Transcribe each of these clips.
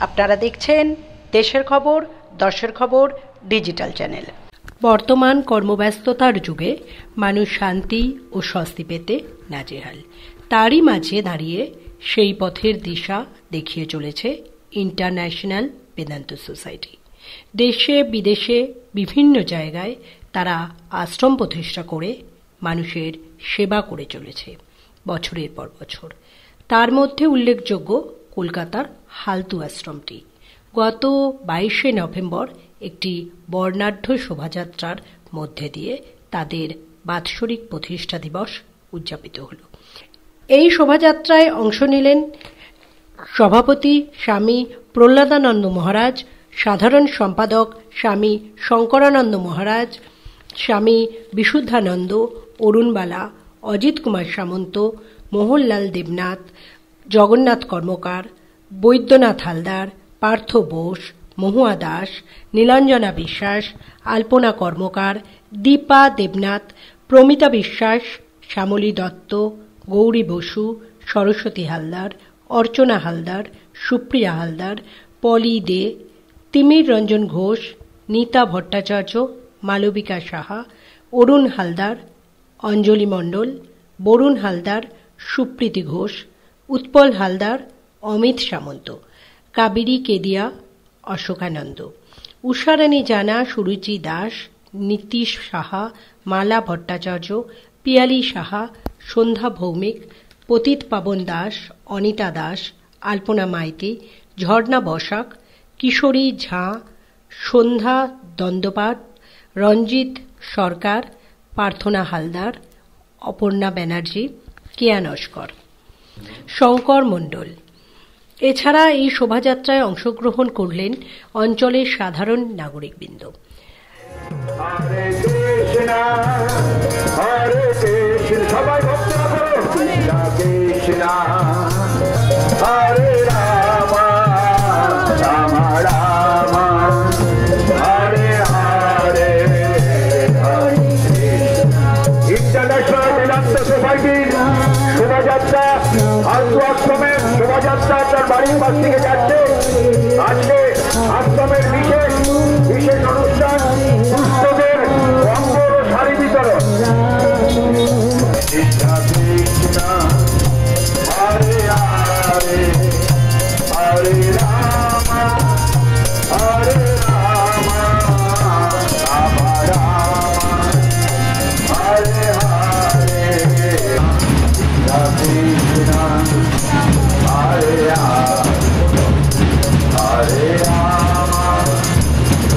আপনারা দেখছেন দেশের খবর, দশের খবর ডিজিটাল চ্যানেল। বর্তমান কর্মব্যস্ততার যুগে মানুষ শান্তি ও স্বস্তি পেতে নাজেহাল। তারই মাঝে দাঁড়িয়ে সেই পথের দিশা দেখিয়ে চলেছে ইন্টারন্যাশনাল বেদান্ত সোসাইটি। দেশে বিদেশে বিভিন্ন জায়গায় তারা আশ্রম প্রতিষ্ঠা করে মানুষের সেবা করে চলেছে বছরের পর বছর। তার মধ্যে উল্লেখযোগ্য কলকাতার হালতু আশ্রমটি। গত 22শে নভেম্বর একটি বর্ণাঢ্য শোভাযাত্রার মধ্যে দিয়ে তাদের বাৎসরিক প্রতিষ্ঠা দিবস উদযাপিত হল। এই শোভাযাত্রায় অংশ নিলেন সভাপতি স্বামী প্রহ্লাদানন্দ মহারাজ, সাধারণ সম্পাদক স্বামী শঙ্করানন্দ মহারাজ, স্বামী বিশুদ্ধানন্দ, অরুণবালা, অজিত কুমার সামন্ত, মোহনলাল দেবনাথ, জগন্নাথ কর্মকার, বৈদ্যনাথ হালদার, পার্থ বোস, মহুয়া দাস, নীলাঞ্জনা বিশ্বাস, আলপনা কর্মকার, দীপা দেবনাথ, প্রমিতা বিশ্বাস, শ্যামলী দত্ত, গৌরী বসু, সরস্বতী হালদার, অর্চনা হালদার, সুপ্রিয়া হালদার, পলি দে, তিমির রঞ্জন ঘোষ, নীতা ভট্টাচার্য, মালবিকা সাহা, অরুণ হালদার, অঞ্জলি মণ্ডল, বরুণ হালদার, সুপ্রীতি ঘোষ, উৎপল হালদার, অমিত সামন্ত, কাবেরী কেদিয়া, অশোকানন্দ, উষারানী জানা, সুরুচি দাস, নীতিশ সাহা, মালা ভট্টাচার্য, পিয়ালি সাহা, সন্ধ্যা ভৌমিক, পতিত পাবন দাস, অনিতা দাস, আলপনা মাইতি, ঝর্ণা বসাক, কিশোরী ঝাঁ, সন্ধ্যা দন্দপাট, রঞ্জিত সরকার, প্রার্থনা হালদার, অপর্ণা ব্যানার্জি, কেয়া নস্কর, শঙ্কর মণ্ডল। এছাড়া এই শোভাযাত্রায় অংশগ্রহণ করলেন অঞ্চলের সাধারণ নাগরিকবৃন্দ। শোভাযাত্রা হালতু আশ্রমের শোভাযাত্রা তার বাড়ির পাশ থেকে যাচ্ছে। আজকে আশ্রমের বিশেষ অনুষ্ঠান পুস্তকের অঙ্গর ও শাড়ি বিতরণ। হরে হরে হরে রাম হরে Ram Ram Ram Hare Hare Krishna Hare Hare Rama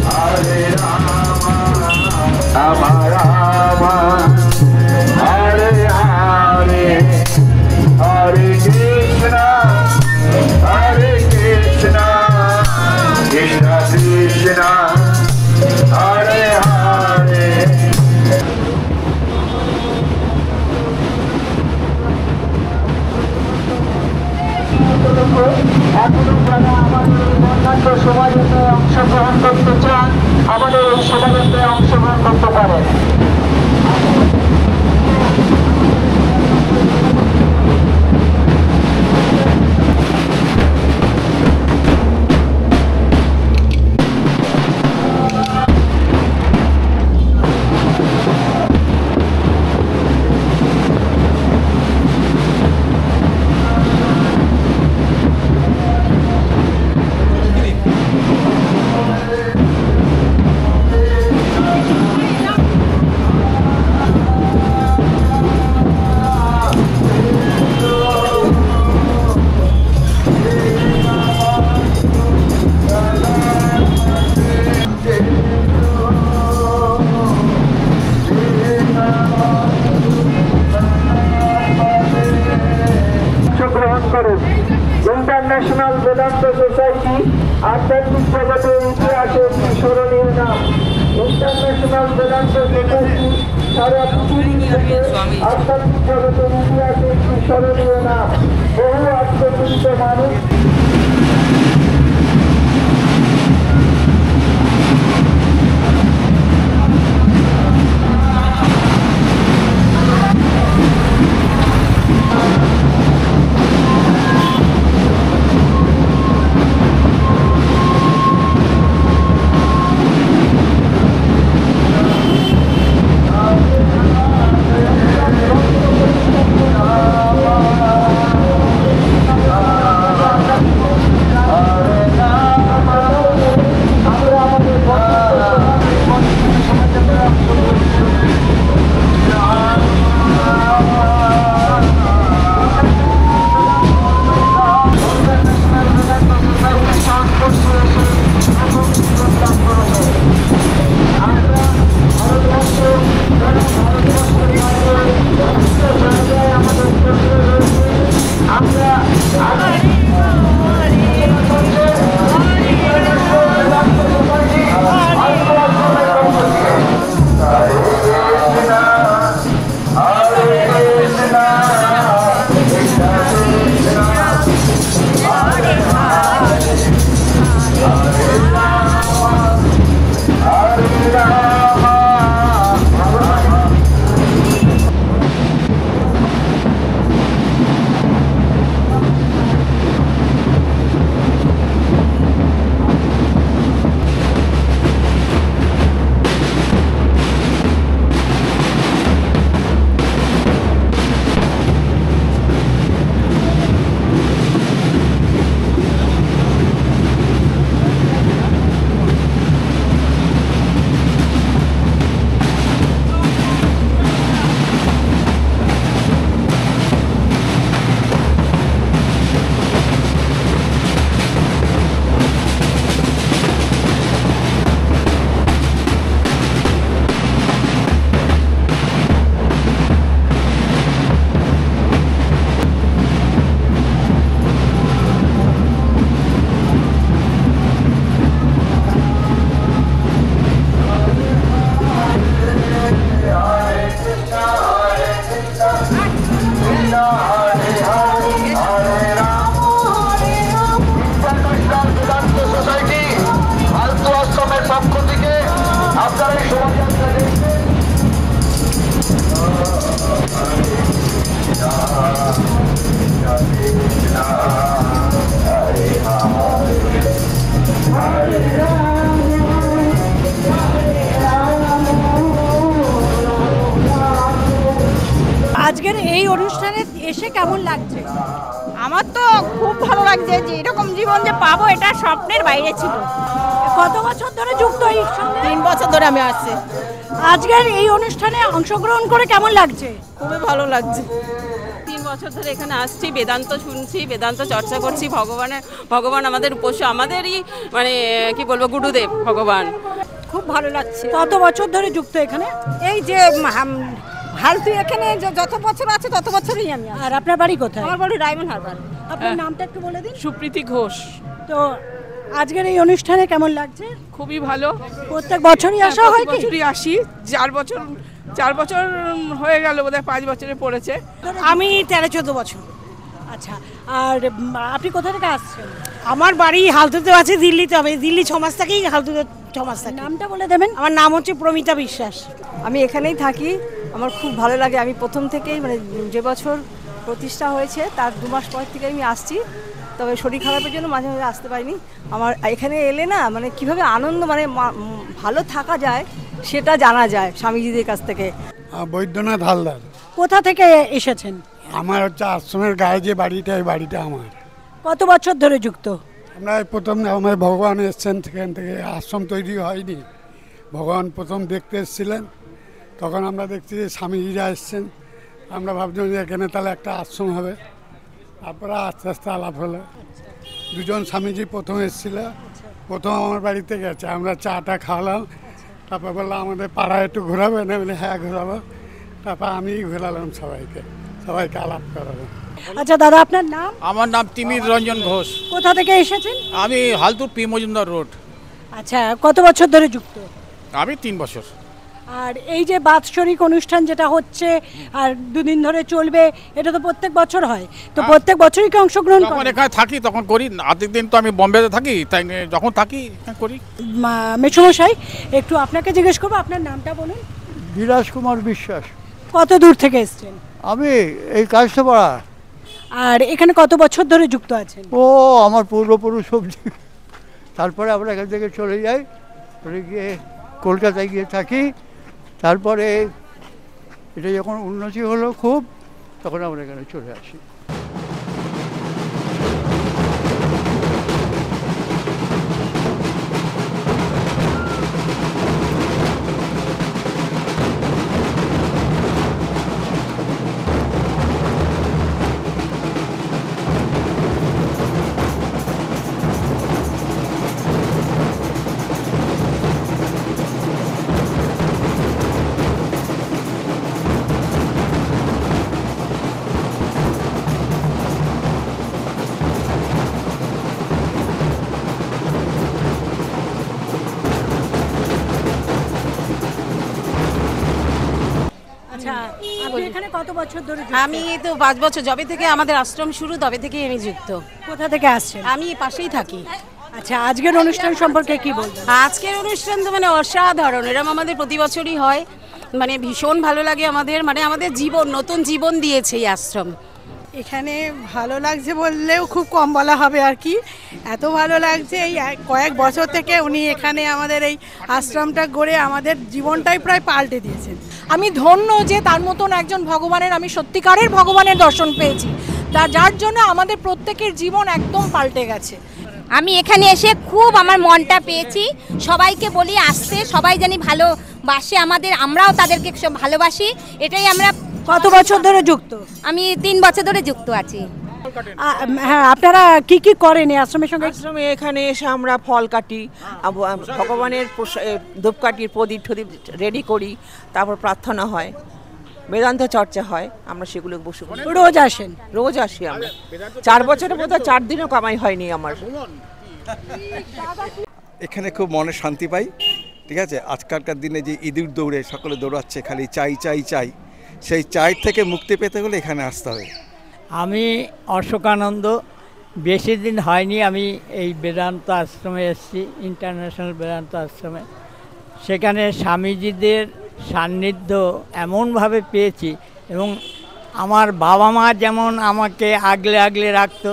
Hare Rama Rama Rama Hare Hare Hare Krishna Hare Krishna Krishna Krishna Hare Hare এখনো যারা আমাদের এই বর্ণাঢ্য শোভাযাত্রায় অংশগ্রহণ করতে চান, আমাদের এই শোভাযাত্রায় অংশগ্রহণ করতে পারেন। ইন্টারন্যাশনাল বেদান্ত সোসাইটি আধ্যাত্মিক জগতের ইতিহাসে একটি স্মরণীয় নাম। ইন্টারন্যাশনাল বেদান্ত সোসাইটি সারা পৃথিবী থেকে আধ্যাত্মিক জগতের ইতিহাসে একটি স্মরণীয় নাম। বহু আত্মপীড়িত মানুষ আজকের এই অনুষ্ঠানে এসে কেমন লাগছে? আমার তো খুব ভালো লাগছে, যে এরকম জীবন যে পাবো এটা স্বপ্নের বাইরে ছিল। কত বছর ধরে যুক্ত এই সঙ্গে? 3 বছর ধরে আমি আসছি। আজকের এই অনুষ্ঠানে অংশগ্রহণ করে কেমন লাগছে? খুবই ভালো লাগছে। 3 বছর ধরে এখানে আসছি, বেদান্ত শুনছি, বেদান্ত চর্চা করছি। ভগবান আমাদের পোষ্য, আমাদেরই মানে কি বলবো, গুরুদেব ভগবান। খুব ভালো লাগছে। কত বছর ধরে যুক্ত এখানে? এই যে হালতু এখানে যত বছর আছে তত বছরই আমি। আর আপনার বাড়ি কোথায়? আমার বাড়ি ডায়মন্ড হারবার। আপনার নামটা একটু বলে দিন। সুপ্রীতি ঘোষ। তো আজকের এই অনুষ্ঠানে কেমন লাগছে? খুবই ভালো। প্রত্যেক বছরই আসা হয় কি? বছরই আসি। 4 বছর হয়ে গেল, বোধহয় 5 বছরে পড়েছে। আমি 13-14 বছর। আচ্ছা, আর আপনি কোথা থেকে আসছেন? আমার বাড়ি হালতুতে আছে, দিল্লিতে হবে। দিল্লি 6 মাস থেকেই হালতুতে 6 মাস থাকে। নামটা বলে দেবেন। আমার নাম হচ্ছে প্রমিতা বিশ্বাস। আমি এখানেই থাকি, আমার খুব ভালো লাগে। আমি প্রথম থেকেই মানে যে বছর প্রতিষ্ঠা হয়েছে তার 2 মাস পর থেকে আমি আসছি। তবে শরীর খারাপের জন্য মাঝে মাঝে আসতে পারিনি। আমার এখানে এলে না মানে কিভাবে আনন্দ, মানে ভালো থাকা যায় সেটা জানা যায় স্বামীজিদের কাছ থেকে। বৈদ্যনাথ হালদার। কোথা থেকে এসেছেন? আমার হচ্ছে আশ্রমের গায়ে যে বাড়িটা, এই বাড়িটা আমার। কত বছর ধরে যুক্ত? আমরা প্রথম আমার ভগবান এসছেন, সেখান থেকে আশ্রম তৈরি হয়নি। ভগবান প্রথম দেখতে এসেছিলেন, তখন আমরা দেখছি যে স্বামীজিরা এসছেন। আমরা ভাবছিলাম যে এখানে তাহলে একটা আশ্রম হবে। তারপরে আস্তে আস্তে আলাপ হলো। 2জন স্বামীজি প্রথম এসেছিল, প্রথম আমার বাড়িতে গেছে। আমরা চাটা খাওয়ালাম, তারপর বললাম আমাদের পাড়ায় একটু ঘোরাবে না? বলে হ্যাঁ ঘোরাবো। তারপর আমি ঘোরালাম সবাইকে আলাপ করালাম। আচ্ছা দাদা, আপনার নাম? আমার নাম তিমির রঞ্জন ঘোষ। কোথা থেকে এসেছেন? আমি হালতুর পি মজুমদার রোড। আচ্ছা, কত বছর ধরে যুক্ত? আমি 3 বছর। আর এই যে বাৎসরিক অনুষ্ঠান যেটা হচ্ছে আর 2 দিন ধরে চলবে, এটা তো প্রত্যেক বছর হয়। তো প্রত্যেক বছরই কি অংশগ্রহণ যখন করেন? এখানে থাকি তখন করি, আর্ধেক দিন তো আমি বোম্বেতে থাকি, তাই যখন থাকি করি। মেসমশাই, একটু আপনাকে জিজ্ঞেস করবো, আপনার নামটা বলুন। বিরাজ কুমার বিশ্বাস। কত দূর থেকে এসেছেন? আমি এই কাজটাপাড়া। আর এখানে কত বছর ধরে যুক্ত আছেন? ও আমার পূর্বপুরুষ সবজি। তারপরে আমরা এখান থেকে চলে যাই, চলে গিয়ে কলকাতায় গিয়ে থাকি। তারপরে এটা যখন উন্নতি হলো খুব, তখন আমরা এখানে চলে আসি। এখানে কত বছর ধরে যুক্ত? আমি তো 5 বছর, যবে থেকে আমাদের আশ্রম শুরু তবে থেকেই আমি যুক্ত। কোথা থেকে আসছেন? আমি পাশেই থাকি। আচ্ছা, আজকের অনুষ্ঠান সম্পর্কে কি বলবেন? আজকের অনুষ্ঠান তো মানে অসাধারণ, এরকম আমাদের প্রতি বছরই হয়, মানে ভীষণ ভালো লাগে আমাদের, মানে আমাদের জীবন, নতুন জীবন দিয়েছে এই আশ্রম। এখানে ভালো লাগছে বললেও খুব কম বলা হবে আর কি। এত ভালো লাগছে, এই কয়েক বছর থেকে উনি এখানে আমাদের এই আশ্রমটা গড়ে আমাদের জীবনটাই প্রায় পাল্টে দিয়েছেন। আমি ধন্য যে তার মতন একজন ভগবানের, আমি সত্যিকারের ভগবানের দর্শন পেয়েছি, যার জন্য আমাদের প্রত্যেকের জীবন একদম পাল্টে গেছে। আমি এখানে এসে খুব আমার মনটা পেয়েছি। সবাইকে বলি আসতে, সবাই জানি ভালোবাসে আমাদের, আমরাও তাদেরকে সব ভালোবাসি। এটাই আমরা। কত বছর ধরে যুক্ত? আমি 3 বছর ধরে যুক্ত আছি। হ্যাঁ, আপনারা কি কি করেন এই আশ্রমের সঙ্গে? আশ্রমে এখানে এসে আমরা ফল কাটি, ভগবানের ধূপকাঠির প্রদীপ টদীপ রেডি করি, তারপর প্রার্থনা হয়, বেদান্ত চর্চা হয়, আমরা সেগুলো বসে রোজ আসেন? রোজ আসি আমরা। 4 বছরের মধ্যে 4 দিনও কামাই হয়নি আমার। এখানে খুব মনে শান্তি পাই। ঠিক আছে, আজকালকার দিনে যে ইঁদুর দৌড়ে সকলে দৌড়াচ্ছে, খালি চাই চাই চাই, সেই চাই থেকে মুক্তি পেতে হলে এখানে আসতে হবে। আমি অশোকানন্দ, বেশি দিন হয়নি আমি এই বেদান্ত আশ্রমে এসেছি, ইন্টারন্যাশনাল বেদান্ত আশ্রমে। সেখানে স্বামীজিদের সান্নিধ্য এমনভাবে পেয়েছি, এবং আমার বাবা মা যেমন আমাকে আগলে আগলে রাখতো,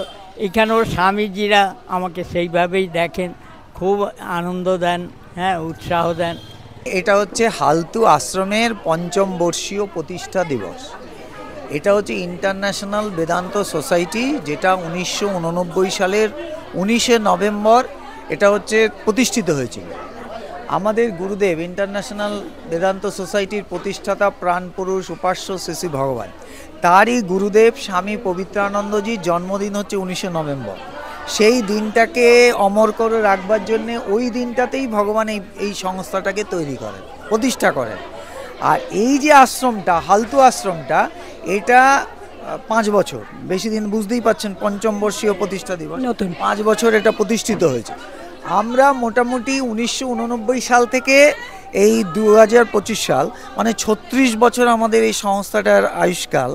এখানেও স্বামীজিরা আমাকে সেইভাবেই দেখেন, খুব আনন্দ দেন, হ্যাঁ, উৎসাহ দেন। এটা হচ্ছে হালতু আশ্রমের 5ম বর্ষীয় প্রতিষ্ঠা দিবস। এটা হচ্ছে ইন্টারন্যাশনাল বেদান্ত সোসাইটি, যেটা 1989 সালের 19শে নভেম্বর এটা হচ্ছে প্রতিষ্ঠিত হয়েছিল। আমাদের গুরুদেব, ইন্টারন্যাশনাল বেদান্ত সোসাইটির প্রতিষ্ঠাতা প্রাণপুরুষ উপাস্য শ্রী ভগবান, তারই গুরুদেব স্বামী পবিত্রানন্দজির জন্মদিন হচ্ছে 19শে নভেম্বর। সেই দিনটাকে অমর করে রাখবার জন্যে ওই দিনটাতেই ভগবান এই সংস্থাটাকে তৈরি করেন, প্রতিষ্ঠা করেন। আর এই যে আশ্রমটা, হালতু আশ্রমটা, এটা 5 বছর, বেশি দিন বুঝতেই পারছেন, 5ম বর্ষীয় প্রতিষ্ঠা দিবস, নতুন 5 বছর এটা প্রতিষ্ঠিত হয়েছে। আমরা মোটামুটি 1989 সাল থেকে এই 2025 সাল, মানে 36 বছর আমাদের এই সংস্থাটার আয়ুষ্কাল।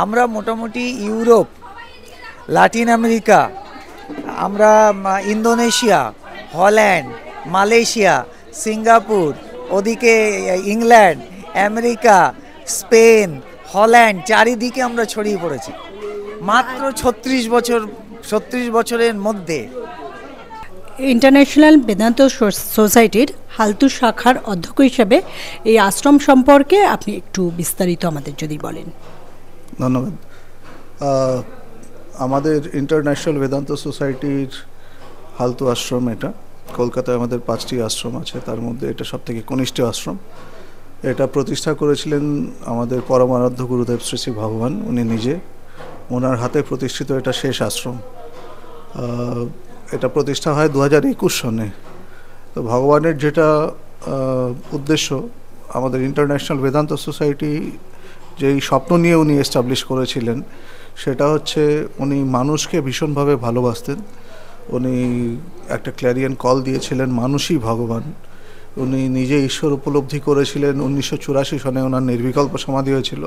আমরা মোটামুটি ইউরোপ, লাতিন আমেরিকা, আমরা ইন্দোনেশিয়া, হল্যান্ড, মালয়েশিয়া, সিঙ্গাপুর, ওদিকে ইংল্যান্ড, আমেরিকা, স্পেন, হল্যান্ড, চারিদিকে আমরা ছড়িয়ে পড়েছি মাত্র 36 বছরের মধ্যে। ইন্টারন্যাশনাল বেদান্ত সোসাইটির হালতু শাখার অধ্যক্ষ হিসেবে এই আশ্রম সম্পর্কে আপনি একটু বিস্তারিত আমাদের যদি বলেন। ধন্যবাদ। আমাদের ইন্টারন্যাশনাল বেদান্ত সোসাইটির হালতু আশ্রম, এটা কলকাতায় আমাদের 5টি আশ্রম আছে, তার মধ্যে এটা সবথেকে কনিষ্ঠ আশ্রম। এটা প্রতিষ্ঠা করেছিলেন আমাদের পরমারাধ্য গুরুদেব শ্রী শ্রী ভগবান, উনি নিজে, ওনার হাতে প্রতিষ্ঠিত এটা শেষ আশ্রম। এটা প্রতিষ্ঠা হয় 2021 সনে। তো ভগবানের যেটা উদ্দেশ্য, আমাদের ইন্টারন্যাশনাল বেদান্ত সোসাইটি যেই স্বপ্ন নিয়ে উনি এস্টাবলিশ করেছিলেন, সেটা হচ্ছে উনি মানুষকে ভীষণভাবে ভালোবাসতেন। উনি একটা ক্ল্যারিয়ান কল দিয়েছিলেন, মানুষই ভগবান। উনি নিজে ঈশ্বর উপলব্ধি করেছিলেন। 1984 সনে ওনার নির্বিকল্প সমাধি হয়েছিল,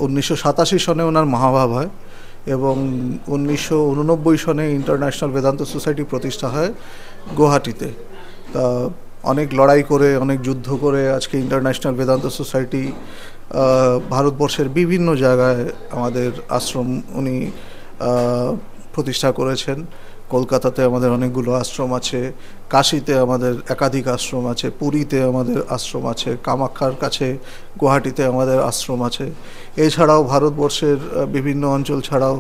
1987 সনে ওনার মহাভাব হয়, এবং 1989 সনে ইন্টারন্যাশনাল বেদান্ত সোসাইটি প্রতিষ্ঠা হয় গুয়াহাটিতে। তা অনেক লড়াই করে, অনেক যুদ্ধ করে আজকে ইন্টারন্যাশনাল বেদান্ত সোসাইটি ভারতবর্ষের বিভিন্ন জায়গায় আমাদের আশ্রম উনি প্রতিষ্ঠা করেছেন। কলকাতাতে আমাদের অনেকগুলো আশ্রম আছে, কাশীতে আমাদের একাধিক আশ্রম আছে, পুরীতে আমাদের আশ্রম আছে, কামাখ্যার কাছে গুয়াহাটিতে আমাদের আশ্রম আছে। এছাড়াও ভারতবর্ষের বিভিন্ন অঞ্চল ছাড়াও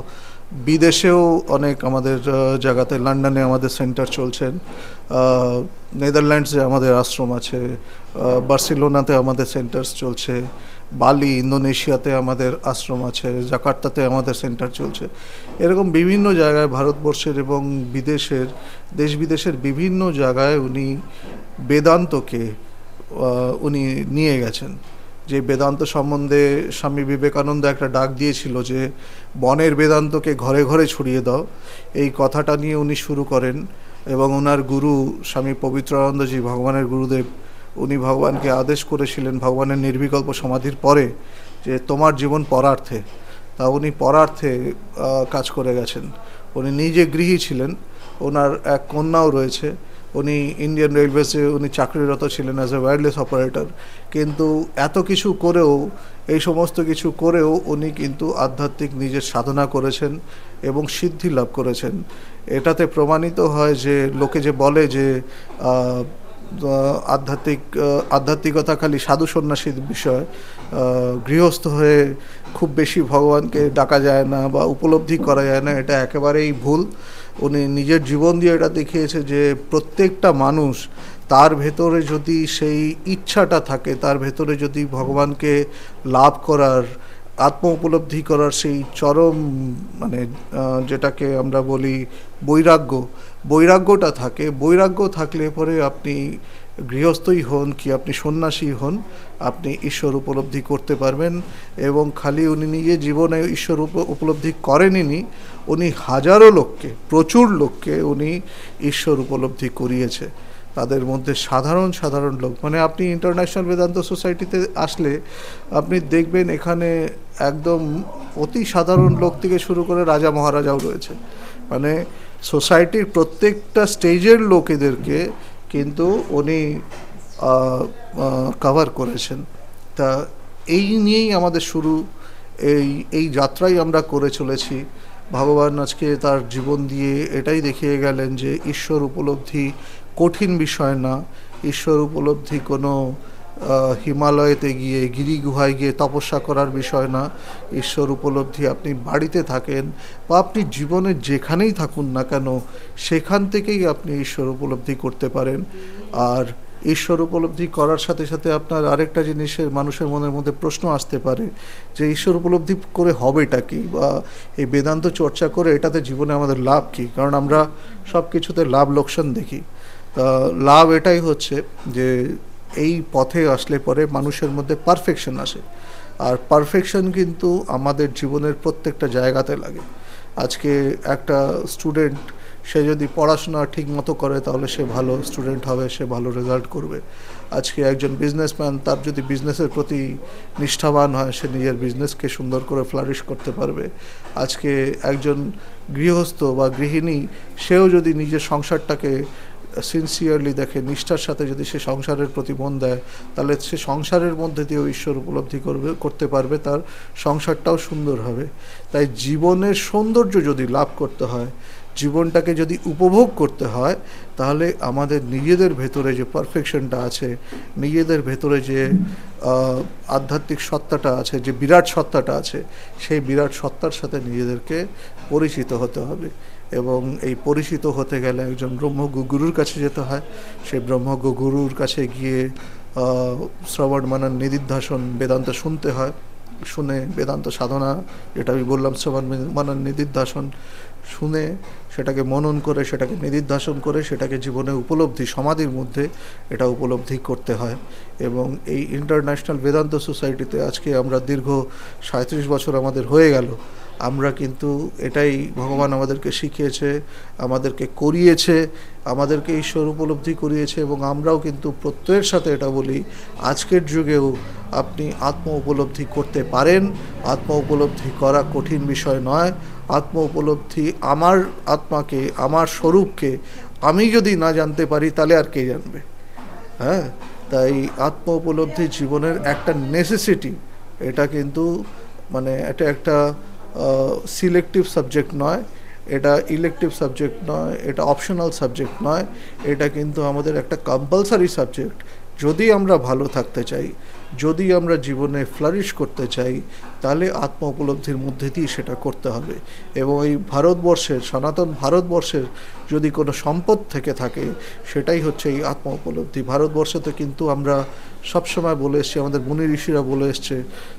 বিদেশেও অনেক আমাদের জায়গাতে, লন্ডনে আমাদের সেন্টার চলছেন, নেদারল্যান্ডসে আমাদের আশ্রম আছে, বার্সেলোনাতে আমাদের সেন্টার চলছে, বালি, ইন্দোনেশিয়াতে আমাদের আশ্রম আছে, জাকার্তাতে আমাদের সেন্টার চলছে। এরকম বিভিন্ন জায়গায় ভারতবর্ষের এবং বিদেশের, দেশ বিদেশের বিভিন্ন জায়গায় উনি বেদান্তকে উনি নিয়ে গেছেন। যে বেদান্ত সম্বন্ধে স্বামী বিবেকানন্দ একটা ডাক দিয়েছিল যে বনের বেদান্তকে ঘরে ঘরে ছড়িয়ে দাও, এই কথাটা নিয়ে উনি শুরু করেন। এবং ওনার গুরু স্বামী পবিত্রানন্দজি, ভগবানের গুরুদেব, উনি ভগবানকে আদেশ করেছিলেন ভগবানের নির্বিকল্প সমাধির পরে যে তোমার জীবন পরার্থে। তা উনি পরার্থে কাজ করে গেছেন। উনি নিজে গৃহী ছিলেন, ওনার এক কন্যাও রয়েছে। উনি ইন্ডিয়ান রেলওয়েজে উনি চাকরিরত ছিলেন অ্যাজ এ ওয়্যারলেস অপারেটর। কিন্তু এত কিছু করেও, এই সমস্ত কিছু করেও উনি কিন্তু আধ্যাত্মিক নিজের সাধনা করেছেন এবং সিদ্ধি লাভ করেছেন। এটাতে প্রমাণিত হয় যে লোকে যে বলে যে আধ্যাত্মিকতা খালি সাধু সন্ন্যাসীর বিষয়, গৃহস্থ হয়ে খুব বেশি ভগবানকে ডাকা যায় না বা উপলব্ধি করা যায় না, এটা একেবারেই ভুল। উনি নিজের জীবন দিয়ে এটা দেখিয়েছে যে প্রত্যেকটা মানুষ তার ভেতরে যদি সেই ইচ্ছাটা থাকে, তার ভেতরে যদি ভগবানকে লাভ করার, আত্ম উপলব্ধি করার সেই চরম মানে যেটাকে আমরা বলি বৈরাগ্যটা থাকে, বৈরাগ্য থাকলে পরে আপনি গৃহস্থই হন কি আপনি সন্ন্যাসী হন, আপনি ঈশ্বর উপলব্ধি করতে পারবেন। এবং খালি উনি নিজে জীবনে ঈশ্বর উপলব্ধি করেননি, উনি হাজারো লোককে, প্রচুর লোককে উনি ঈশ্বর উপলব্ধি করিয়েছে। তাদের মধ্যে সাধারণ লোক, মানে আপনি ইন্টারন্যাশনাল বেদান্ত সোসাইটিতে আসলে আপনি দেখবেন এখানে একদম অতি সাধারণ লোক থেকে শুরু করে রাজা মহারাজাও রয়েছে। মানে সোসাইটির প্রত্যেকটা স্টেজের লোকেদেরকে কিন্তু উনি কভার করেছেন। তা এই নিয়েই আমাদের শুরু, এই যাত্রাই আমরা করে চলেছি। ভগবান আজকে তার জীবন দিয়ে এটাই দেখিয়ে গেলেন যে ঈশ্বর উপলব্ধি কঠিন বিষয় না, ঈশ্বর উপলব্ধি কোনো হিমালয়েতে গিয়ে গিরি গুহায় গিয়ে তপস্যা করার বিষয় না। ঈশ্বর উপলব্ধি আপনি বাড়িতে থাকেন বা আপনি জীবনে যেখানেই থাকুন না কেন, সেখান থেকেই আপনি ঈশ্বর উপলব্ধি করতে পারেন। আর ঈশ্বর উপলব্ধি করার সাথে সাথে আপনার আরেকটা জিনিসের মানুষের মনের মধ্যে প্রশ্ন আসতে পারে যে ঈশ্বর উপলব্ধি করে হবেটা কি, বা এই বেদান্ত চর্চা করে এটাতে জীবনে আমাদের লাভ কী? কারণ আমরা সব কিছুতে লাভ লোকসান দেখি। লাভ এটাই হচ্ছে যে এই পথে আসলে পরে মানুষের মধ্যে পারফেকশন আসে, আর পারফেকশন কিন্তু আমাদের জীবনের প্রত্যেকটা জায়গাতে লাগে। আজকে একটা স্টুডেন্ট সে যদি পড়াশোনা ঠিক মতো করে তাহলে সে ভালো স্টুডেন্ট হবে, সে ভালো রেজাল্ট করবে। আজকে একজন বিজনেসম্যান তার যদি বিজনেসের প্রতি নিষ্ঠাবান হয়, সে নিজের বিজনেসকে সুন্দর করে ফ্লারিশ করতে পারবে। আজকে একজন গৃহস্থ বা গৃহিণী, সেও যদি নিজের সংসারটাকে সিনসিয়ারলি দেখে, নিষ্ঠার সাথে যদি সে সংসারের প্রতি মন দেয়, তাহলে সে সংসারের মধ্যে দিয়েও ঈশ্বর উপলব্ধি করতে পারবে, তার সংসারটাও সুন্দর হবে। তাই জীবনের সৌন্দর্য যদি লাভ করতে হয়, জীবনটাকে যদি উপভোগ করতে হয়, তাহলে আমাদের নিজেদের ভেতরে যে পারফেকশনটা আছে, নিজেদের ভেতরে যে আধ্যাত্মিক সত্তাটা আছে, যে বিরাট সত্তাটা আছে, সেই বিরাট সত্তার সাথে নিজেদেরকে পরিচিত হতে হবে। এবং এই পরিচিত হতে গেলে একজন ব্রহ্মজ্ঞ গুরুর কাছে যেতে হয়। সেই ব্রহ্মজ্ঞ গুরুর কাছে গিয়ে শ্রবণ মানন নিদিধ্যাসন বেদান্ত শুনতে হয়। শুনে বেদান্ত সাধনা, যেটা আমি বললাম, শ্রবণ মানন নিদিধ্যাসন শুনে সেটাকে মনন করে, সেটাকে নিদিধ্যাসন করে, সেটাকে জীবনে উপলব্ধি, সমাধির মধ্যে এটা উপলব্ধি করতে হয়। এবং এই ইন্টারন্যাশনাল বেদান্ত সোসাইটিতে আজকে আমরা দীর্ঘ 37 বছর আমাদের হয়ে গেল। আমরা কিন্তু এটাই ভগবান আমাদেরকে শিখিয়েছে, আমাদেরকে করিয়েছে, আমাদেরকে ঈশ্বর উপলব্ধি করিয়েছে। এবং আমরাও কিন্তু প্রত্যয়ের সাথে এটা বলি, আজকের যুগেও আপনি আত্ম উপলব্ধি করতে পারেন। আত্ম উপলব্ধি করা কঠিন বিষয় নয়। আত্ম উপলব্ধি, আমার আত্মাকে, আমার স্বরূপকে আমি যদি না জানতে পারি, তাহলে আর কে জানবে? হ্যাঁ, তাই আত্ম উপলব্ধি জীবনের একটা নেসেসিটি। এটা কিন্তু মানে এটা একটা সিলেক্টিভ সাবজেক্ট নয়, এটা ইলেকটিভ সাবজেক্ট নয়, এটা অপশনাল সাবজেক্ট নয়, এটা কিন্তু আমাদের একটা কম্পালসারি সাবজেক্ট। যদি আমরা ভালো থাকতে চাই, যদি আমরা জীবনে ফ্লারিশ করতে চাই, তাহলে আত্ম উপলব্ধির মধ্যে দিয়ে সেটা করতে হবে। এবং এই ভারতবর্ষের, সনাতন ভারতবর্ষের যদি কোনো সম্পদ থেকে থাকে, সেটাই হচ্ছে এই আত্ম উপলব্ধি। ভারতবর্ষতে কিন্তু আমরা সবসময় বলে এসছি, আমাদের মুনি ঋষিরা বলে এসছে,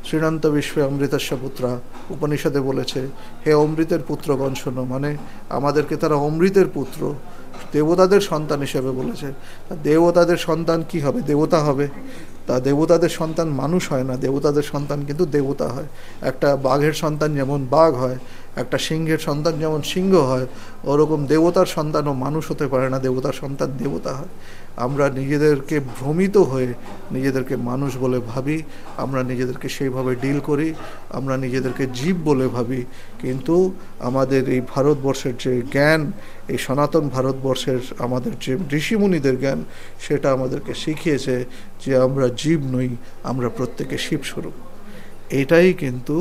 শ্রীণান্ত বিশ্বে অমৃতস্য পুত্রা, উপনিষদে বলেছে, হে অমৃতের পুত্রগণ শোনো, মানে আমাদেরকে তারা অমৃতের পুত্র, দেবতাদের সন্তান হিসেবে বলেছে। দেবতাদের সন্তান কি হবে? দেবতা হবে। তা দেবতাদের সন্তান মানুষ হয় না, দেবতাদের সন্তান কিন্তু দেবতা হয়। একটা বাঘের সন্তান যেমন বাঘ হয়, একটা সিংহের সন্তান যেমন সিংহ হয়, ওরকম দেবতার সন্তানও মানুষ হতে পারে না, দেবতার সন্তান দেবতা হয়। আমরা নিজেদেরকে ভ্রমিত হয়ে নিজেদেরকে মানুষ বলে ভাবি, আমরা নিজেদেরকে সেইভাবে ডিল করি, আমরা নিজেদেরকে জীব বলে ভাবি, কিন্তু আমাদের এই ভারতবর্ষের যে জ্ঞান, এই সনাতন ভারতবর্ষের আমাদের যে ঋষিমুনিদের জ্ঞান, সেটা আমাদেরকে শিখিয়েছে যে আমরা জীব নই, আমরা প্রত্যেকে শিবস্বরূপ। এটাই কিন্তু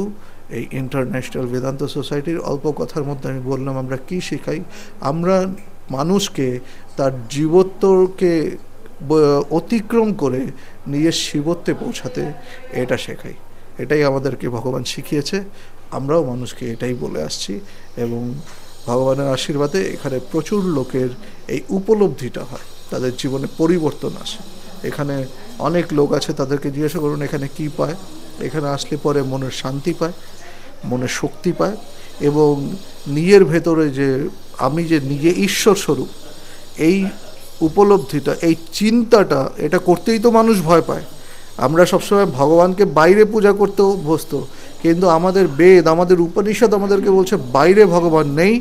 এই ইন্টারন্যাশনাল বেদান্ত সোসাইটির অল্প কথার মধ্যে আমি বললাম আমরা কি শেখাই। আমরা মানুষকে তার জীবত্বকে অতিক্রম করে নিজের শিবত্বে পৌঁছাতে এটা শেখাই। এটাই আমাদেরকে ভগবান শিখিয়েছে, আমরাও মানুষকে এটাই বলে আসছি, এবং ভগবানের আশীর্বাদে এখানে প্রচুর লোকের এই উপলব্ধিটা হয়, তাদের জীবনে পরিবর্তন আসে। এখানে অনেক লোক আছে, তাদেরকে জিজ্ঞাসা করুন এখানে কি পায়। এখানে আসলে পরে মনের শান্তি পায়, মনের শক্তি পায়, এবং নিজের ভেতরে যে আমি যে নিজে ঈশ্বর স্বরূপ, এই উপলব্ধিটা, এই চিন্তাটা, এটা করতেই তো মানুষ ভয় পায়। আমরা সবসময় ভগবানকে বাইরে পূজা করতে অভ্যস্ত, কিন্তু আমাদের বেদ, আমাদের উপনিষদ আমাদেরকে বলছে বাইরে ভগবান নেই,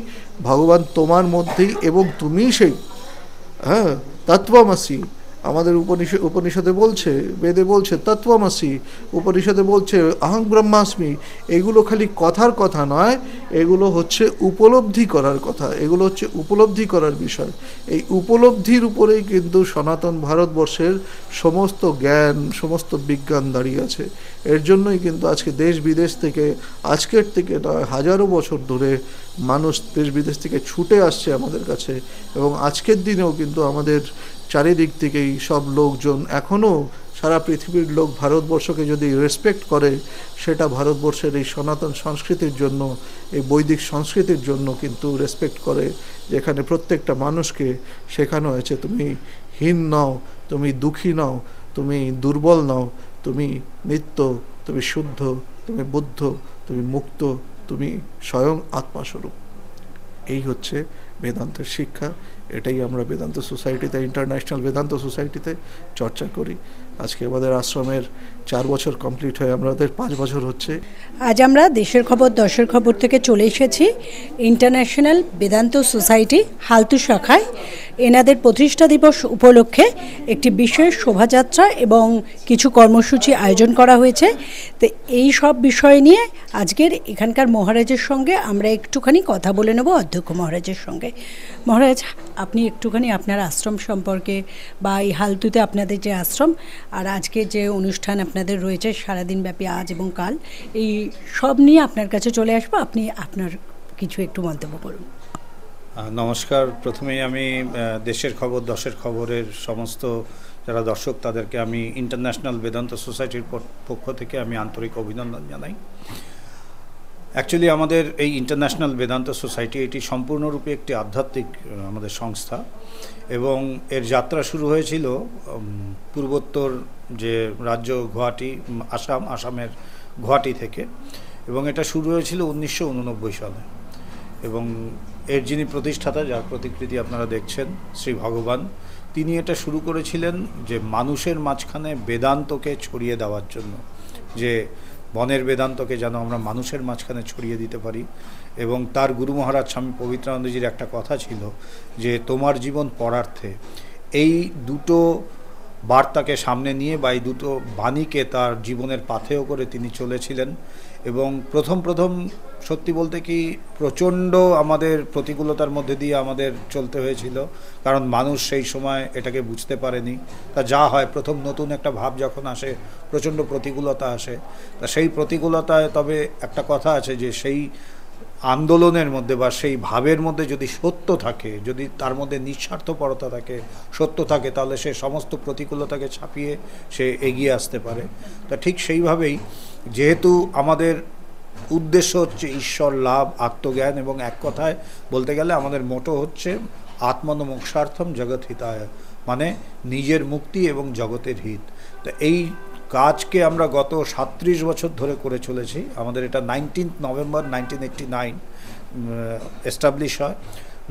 ভগবান তোমার মধ্যেই, এবং তুমিই সেই। হ্যাঁ, তত্ত্বমসি আমাদের উপনিষদে বলছে, বেদে বলছে তত্ত্বমসি, উপনিষদে বলছে অহং ব্রহ্মাস্মি। এগুলো খালি কথার কথা নয়, এগুলো হচ্ছে উপলব্ধি করার কথা, এগুলো হচ্ছে উপলব্ধি করার বিষয়। এই উপলব্ধির উপরেই কিন্তু সনাতন ভারতবর্ষের সমস্ত জ্ঞান, সমস্ত বিজ্ঞান দাঁড়িয়ে আছে। এর জন্যই কিন্তু আজকে দেশ বিদেশ থেকে, আজকের থেকে নয় হাজারো বছর ধরে মানুষ দেশ বিদেশ থেকে ছুটে আসছে আমাদের কাছে, এবং আজকের দিনেও কিন্তু আমাদের চারিদিক থেকেই সব লোকজন, এখনও সারা পৃথিবীর লোক ভারতবর্ষকে যদি রেসপেক্ট করে, সেটা ভারতবর্ষের এই সনাতন সংস্কৃতির জন্য, এই বৈদিক সংস্কৃতির জন্য কিন্তু রেসপেক্ট করে, যেখানে প্রত্যেকটা মানুষকে শেখানো হয়েছে তুমি হীন নও, তুমি দুঃখী নও, তুমি দুর্বল নও, তুমি নিত্য, তুমি শুদ্ধ, তুমি বুদ্ধ, তুমি মুক্ত, তুমি স্বয়ং আত্মাস্বরূপ। এই হচ্ছে বেদান্তের শিক্ষা। এটাই আমরা বেদান্ত সোসাইটিতে, ইন্টারন্যাশনাল বেদান্ত সোসাইটিতে চর্চা করি। আজকে আমাদের আশ্রমের 4 বছর কমপ্লিট হয়ে আমাদের 5 বছর হচ্ছে। আজ আমরা দেশের খবর দশের খবর থেকে চলে এসেছি ইন্টারন্যাশনাল বেদান্ত সোসাইটি হালতু শাখায়। এনাদের প্রতিষ্ঠা দিবস উপলক্ষে একটি বিশেষ শোভাযাত্রা এবং কিছু কর্মসূচি আয়োজন করা হয়েছে। তো এই সব বিষয় নিয়ে আজকের এখানকার মহারাজের সঙ্গে আমরা একটুখানি কথা বলে নেব, অধ্যক্ষ মহারাজের সঙ্গে। মহারাজ, আপনি একটুখানি আপনার আশ্রম সম্পর্কে, বা এই হালতুতে আপনাদের যে আশ্রম আর আজকে যে অনুষ্ঠান আপনাদের রয়েছে সারাদিন ব্যাপী আজ এবং কাল, এই সব নিয়ে আপনার কাছে চলে আসবো, আপনি আপনার কিছু একটু মন্তব্য করুন। নমস্কার। প্রথমেই আমি দেশের খবর দশের খবরের সমস্ত যারা দর্শক, তাদেরকে আমি ইন্টারন্যাশনাল বেদান্ত সোসাইটির পক্ষ থেকে আমি আন্তরিক অভিনন্দন জানাই। অ্যাকচুয়ালি আমাদের এই ইন্টারন্যাশনাল বেদান্ত সোসাইটি, এটি সম্পূর্ণরূপে একটি আধ্যাত্মিক আমাদের সংস্থা, এবং এর যাত্রা শুরু হয়েছিল পূর্বোত্তর যে রাজ্য গুয়াহাটি, আসামের গুয়াহাটি থেকে, এবং এটা শুরু হয়েছিল 1989 সালে। এবং এর যিনি প্রতিষ্ঠাতা, যার প্রতিকৃতি আপনারা দেখছেন, শ্রী ভগবান, তিনি এটা শুরু করেছিলেন যে মানুষের মাঝখানে বেদান্তকে ছড়িয়ে দেওয়ার জন্য, যে বনের বেদান্তকে যেন আমরা মানুষের মাঝখানে ছড়িয়ে দিতে পারি। এবং তার গুরু মহারাজ স্বামী পবিত্রানন্দজির একটা কথা ছিল যে তোমার জীবন পরার্থে। এই দুটো বার্তাকে সামনে নিয়ে, বা এই দুটো বাণীকে তার জীবনের পাথেয় করে তিনি চলেছিলেন। এবং প্রথম সত্যি বলতে কি প্রচণ্ড আমাদের প্রতিকূলতার মধ্যে দিয়ে আমাদের চলতে হয়েছিল, কারণ মানুষ সেই সময় এটাকে বুঝতে পারেনি। তা যা হয়, প্রথম নতুন একটা ভাব যখন আসে, প্রচণ্ড প্রতিকূলতা আসে। তা সেই প্রতিকূলতায় তবে একটা কথা আছে যে সেই আন্দোলনের মধ্যে বা সেই ভাবের মধ্যে যদি সত্য থাকে, যদি তার মধ্যে নিঃস্বার্থপরতা থাকে, সত্য থাকে, তাহলে সে সমস্ত প্রতিকূলতাকে ছাপিয়ে সে এগিয়ে আসতে পারে। তা ঠিক সেইভাবেই, যেহেতু আমাদের উদ্দেশ্য হচ্ছে ঈশ্বর লাভ, আত্মজ্ঞান, এবং এক কথায় বলতে গেলে আমাদের মোটো হচ্ছে আত্মন মোক্ষার্থম জগৎ হিতায়, মানে নিজের মুক্তি এবং জগতের হিত। তো এই কাজকে আমরা গত 37 বছর ধরে করে চলেছি। আমাদের এটা 19 নভেম্বর 1989 এস্টাবলিশ হয়।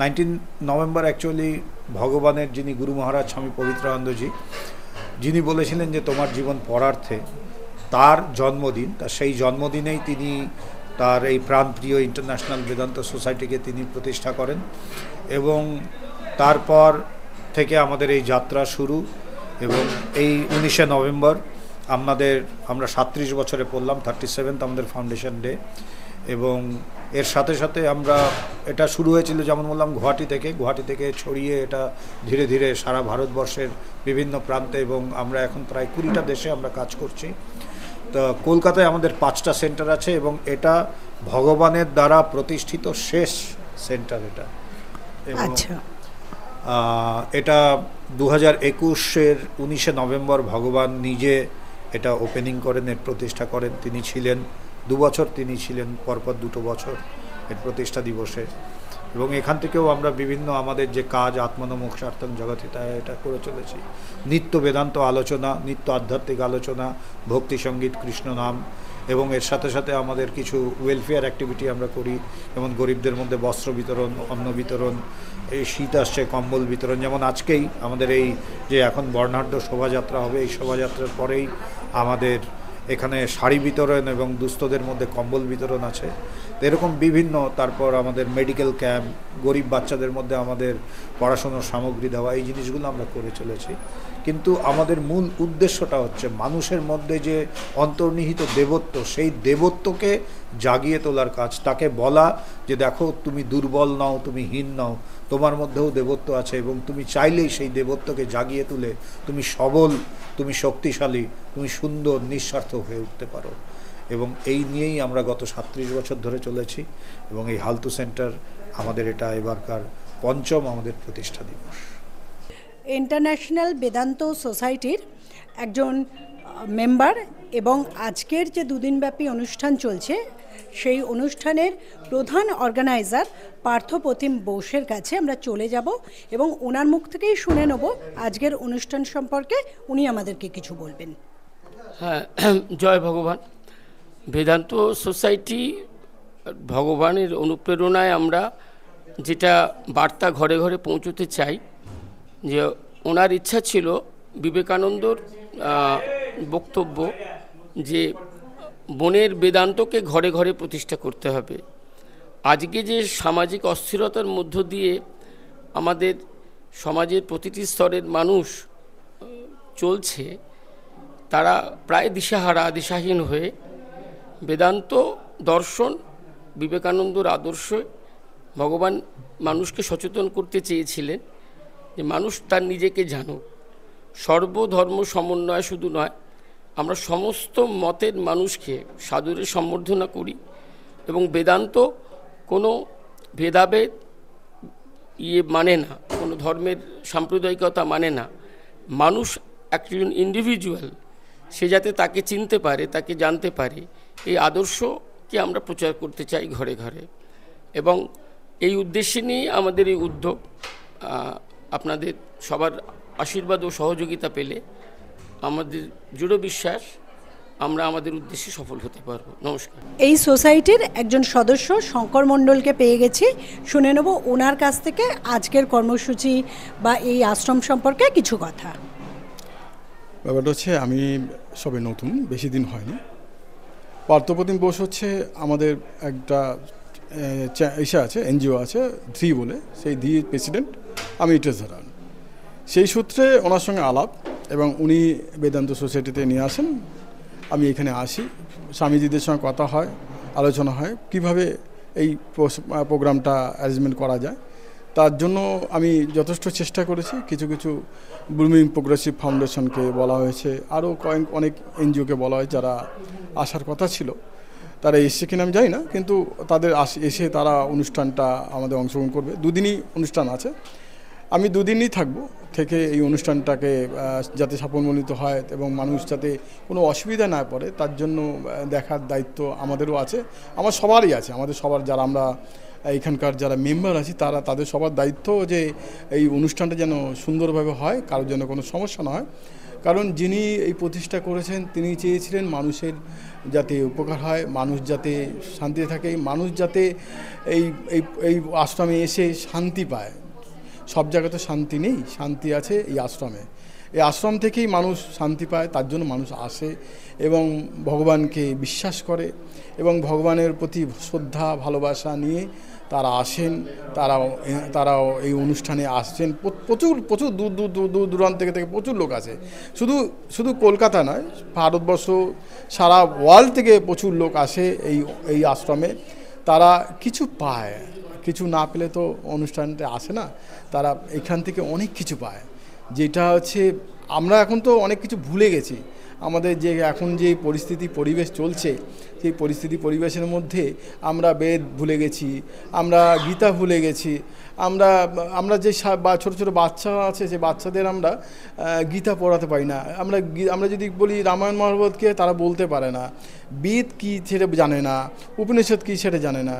19 নভেম্বর অ্যাকচুয়ালি ভগবানের যিনি গুরু মহারাজ স্বামী পবিত্রানন্দজি, যিনি বলেছিলেন যে তোমার জীবন পরার্থে, তার জন্মদিন। তা সেই জন্মদিনেই তিনি তার এই প্রাণপ্রিয় ইন্টারন্যাশনাল বেদান্ত সোসাইটিকে তিনি প্রতিষ্ঠা করেন এবং তারপর থেকে আমাদের এই যাত্রা শুরু। এবং এই 19শে নভেম্বর আমরা 37 বছরে পড়লাম, 37th আমাদের ফাউন্ডেশন ডে। এবং এর সাথে সাথে আমরা এটা শুরু হয়েছিল যেমন বললাম গুয়াহাটি থেকে ছড়িয়ে এটা ধীরে ধীরে সারা ভারতবর্ষের বিভিন্ন প্রান্তে, এবং আমরা এখন প্রায় 20টা দেশে আমরা কাজ করছি। তো কলকাতায় আমাদের 5টা সেন্টার আছে এবং এটা ভগবানের দ্বারা প্রতিষ্ঠিত শেষ সেন্টার এটা। আচ্ছা, এটা 2021-এর 19শে নভেম্বর ভগবান নিজে এটা ওপেনিং করেন, এর প্রতিষ্ঠা করেন। তিনি ছিলেন 2 বছর, তিনি ছিলেন পরপর 2 বছর এর প্রতিষ্ঠা দিবসে। এবং এখান থেকেও আমরা বিভিন্ন আমাদের যে কাজ আত্মনমোক্ষার্থম জগতিতায় এটা করে চলেছি। নিত্য বেদান্ত আলোচনা, নিত্য আধ্যাত্মিক আলোচনা, ভক্তি সঙ্গীত, কৃষ্ণ নাম, এবং এর সাথে সাথে আমাদের কিছু ওয়েলফেয়ার অ্যাক্টিভিটি আমরা করি, যেমন গরিবদের মধ্যে বস্ত্র বিতরণ, অন্ন বিতরণ, এই শীত আসছে কম্বল বিতরণ। যেমন আজকেই আমাদের এই যে এখন বর্ণাঢ্য শোভাযাত্রা হবে, এই শোভাযাত্রার পরেই আমাদের এখানে শাড়ি বিতরণ এবং দুস্থদের মধ্যে কম্বল বিতরণ আছে। তো এরকম বিভিন্ন, তারপর আমাদের মেডিকেল ক্যাম্প, গরিব বাচ্চাদের মধ্যে আমাদের পড়াশোনার সামগ্রী দেওয়া, এই জিনিসগুলো আমরা করে চলেছি। কিন্তু আমাদের মূল উদ্দেশ্যটা হচ্ছে মানুষের মধ্যে যে অন্তর্নিহিত দেবত্ব, সেই দেবত্বকে জাগিয়ে তোলার কাজ। তাকে বলা যে দেখো তুমি দুর্বল নও, তুমি হীন নও, তোমার মধ্যেও দেবত্ব আছে এবং তুমি চাইলেই সেই দেবত্বকে জাগিয়ে তুলে তুমি সবল, তুমি শক্তিশালী, তুমি সুন্দর, নিঃস্বার্থ হয়ে উঠতে পারো। এবং এই নিয়েই আমরা গত 37 বছর ধরে চলেছি। এবং এই হালতু সেন্টার আমাদের এটা এবারকার 5ম আমাদের প্রতিষ্ঠা দিবস। ইন্টারন্যাশনাল বেদান্ত সোসাইটির একজন মেম্বার এবং আজকের যে 2 দিনব্যাপী অনুষ্ঠান চলছে সেই অনুষ্ঠানের প্রধান অর্গানাইজার পার্থপ্রতিম বোসের কাছে আমরা চলে যাব এবং ওনার মুখ থেকেই শুনে নেব আজকের অনুষ্ঠান সম্পর্কে উনি আমাদেরকে কিছু বলবেন। হ্যাঁ, জয় ভগবান। বেদান্ত সোসাইটি ভগবানের অনুপ্রেরণায় আমরা যেটা বার্তা ঘরে ঘরে পৌঁছতে চাই, যে ওনার ইচ্ছা ছিল বিবেকানন্দর বক্তব্য যে বনের বেদান্তকে ঘরে ঘরে প্রতিষ্ঠা করতে হবে। আজকে যে সামাজিক অস্থিরতার মধ্য দিয়ে আমাদের সমাজের প্রতিটি স্তরের মানুষ চলছে, তারা প্রায় দিশাহারা, দিশাহীন হয়ে বেদান্ত দর্শন, বিবেকানন্দর আদর্শে ভগবান মানুষকে সচেতন করতে চেয়েছিলেন যে মানুষ তার নিজেকে জানুক। সর্বধর্ম সমন্বয় শুধু নয়, আমরা সমস্ত মতের মানুষকে সাদরে সম্বর্ধনা করি এবং বেদান্ত কোনো ভেদাভেদ মানে না, কোনো ধর্মের সাম্প্রদায়িকতা মানে না। মানুষ একজন ইন্ডিভিজুয়াল, সে যাতে তাকে চিনতে পারে, তাকে জানতে পারে, এই আদর্শকে আমরা প্রচার করতে চাই ঘরে ঘরে। এবং এই উদ্দেশ্যে নিয়ে আমাদের এই উদ্যোগ। আপনাদের সবার আশীর্বাদ ও সহযোগিতা পেলে আমাদের দৃঢ় বিশ্বাস আমরা আমাদের উদ্দেশ্যে সফল হতে পারবো। নমস্কার। এই সোসাইটির একজন সদস্য শঙ্কর মণ্ডলকে পেয়ে গেছি, শুনে নেব ওনার কাছ থেকে আজকের কর্মসূচি বা এই আশ্রম সম্পর্কে কিছু কথা। ব্যাপারটা হচ্ছে আমি সবে নতুন, বেশি দিন হয়নি। পার্থপ্রতিম বোস হচ্ছে আমাদের একটা ইসে আছে, এনজিও আছে ধি বলে, সেই ধি প্রেসিডেন্ট, আমি ট্রেজারার। সেই সূত্রে ওনার সঙ্গে আলাপ এবং উনি বেদান্ত সোসাইটিতে নিয়ে আসেন। আমি এখানে আসি, স্বামীজিদের সঙ্গে কথা হয়, আলোচনা হয় কিভাবে এই প্রোগ্রামটা অ্যারেঞ্জমেন্ট করা যায়। তার জন্য আমি যথেষ্ট চেষ্টা করেছি। কিছু কিছু ব্লুমিং প্রোগ্রেসিভ ফাউন্ডেশনকে বলা হয়েছে, আরও অনেক এনজিওকে বলা হয় যারা আসার কথা ছিল। তারা এসছে কিনা আমি জানি না, কিন্তু তাদের এসে তারা অনুষ্ঠানটা আমাদের অংশগ্রহণ করবে। 2 দিনই অনুষ্ঠান আছে, আমি 2 দিনই থাকবো, থেকে এই অনুষ্ঠানটাকে যাতে সাফল্যমণ্ডিত হয় এবং মানুষ যাতে কোনো অসুবিধা না পড়ে তার জন্য দেখার দায়িত্ব আমাদেরও আছে, আমার সবারই আছে। আমাদের সবার যারা আমরা এখানকার যারা মেম্বার আছি তাদের সবার দায়িত্ব যে এই অনুষ্ঠানটা যেন সুন্দরভাবে হয়, কারোর জন্য কোনো সমস্যা না হয়। কারণ যিনি এই প্রতিষ্ঠা করেছেন তিনি চেয়েছিলেন মানুষের যাতে উপকার হয়, মানুষ যাতে শান্তিতে থাকে, মানুষ যাতে এই আশ্রমে এসে শান্তি পায়। সব জায়গাতে শান্তি নেই, শান্তি আছে এই আশ্রমে। এই আশ্রম থেকেই মানুষ শান্তি পায়, তার জন্য মানুষ আসে এবং ভগবানকে বিশ্বাস করে এবং ভগবানের প্রতি শ্রদ্ধা ভালোবাসা নিয়ে তারা আসেন। তারাও এই অনুষ্ঠানে আসছেন। প্রচুর প্রচুর দূর দূর দূর দূর দূরান্ত থেকে প্রচুর লোক আসে। শুধু কলকাতা নয়, ভারতবর্ষ সারা ওয়ার্ল্ড থেকে প্রচুর লোক আসে এই আশ্রমে। তারা কিছু পায়, কিছু না পেলে তো অনুষ্ঠানটা আসে না। তারা এখান থেকে অনেক কিছু পায়, যেটা হচ্ছে আমরা এখন তো অনেক কিছু ভুলে গেছি। আমাদের যে এখন যে পরিবেশ চলছে, সেই পরিবেশের মধ্যে আমরা বেদ ভুলে গেছি, আমরা গীতা ভুলে গেছি, আমরা যে ছোট ছোট বাচ্চা আছে, সেই বাচ্চাদের আমরা গীতা পড়াতে পারি না। আমরা যদি বলি রামায়ণ মহাভারতকে, তারা বলতে পারে না। বেদ কী সেটা জানে না, উপনিষদ কী সেটা জানে না।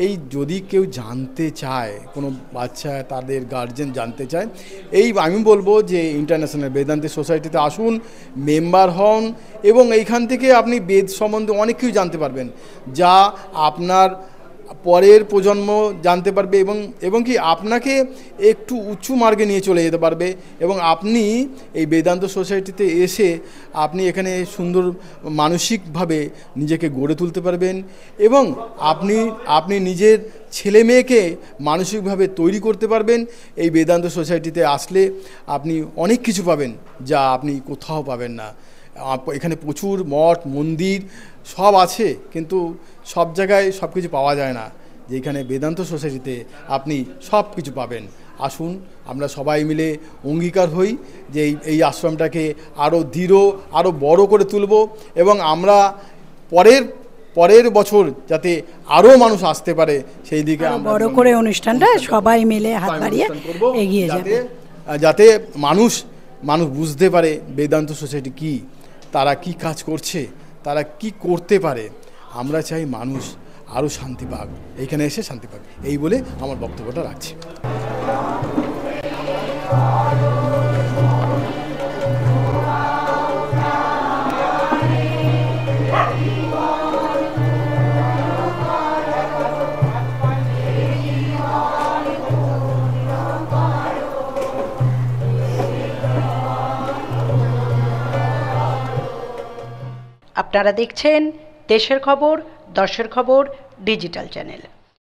এই যদি কেউ জানতে চায়, কোনো বাচ্চা তাদের গার্জেন জানতে চায়, আমি বলবো যে ইন্টারন্যাশনাল বেদান্তি সোসাইটিতে আসুন, মেম্বার হন এবং এইখান থেকে আপনি বেদ সম্বন্ধে অনেক কিছু জানতে পারবেন, যা আপনার পরের প্রজন্ম জানতে পারবে এবং কি আপনাকে একটু উঁচু মার্গে নিয়ে চলে যেতে পারবে। এবং আপনি এই বেদান্ত সোসাইটিতে এসে আপনি এখানে সুন্দর মানসিকভাবে নিজেকে গড়ে তুলতে পারবেন এবং আপনি নিজের ছেলে মেয়েকে মানসিকভাবে তৈরি করতে পারবেন। এই বেদান্ত সোসাইটিতে আসলে আপনি অনেক কিছু পাবেন, যা আপনি কোথাও পাবেন না। এখানে প্রচুর মঠ মন্দির সব আছে, কিন্তু সব জায়গায় সব কিছু পাওয়া যায় না। যেখানে বেদান্ত সোসাইটিতে আপনি সব কিছু পাবেন। আসুন, আমরা সবাই মিলে অঙ্গীকার হই যে এই আশ্রমটাকে আরও দৃঢ়, আরও বড় করে তুলব এবং আমরা পরের বছর যাতে আরও মানুষ আসতে পারে, সেই দিকে বড় করে অনুষ্ঠানটা সবাই মিলে হাত বাড়িয়ে এগিয়ে যাবে, যাতে মানুষ বুঝতে পারে বেদান্ত সোসাইটি কি, তারা কি কাজ করছে, তারা কি করতে পারে। আমরা চাই মানুষ আরও শান্তি পাক, এইখানে এসে শান্তি পাক। এই বলে আমার বক্তব্যটা রাখছি। আপনারা দেখছেন দেশের খবর, দশের খবর ডিজিটাল চ্যানেল।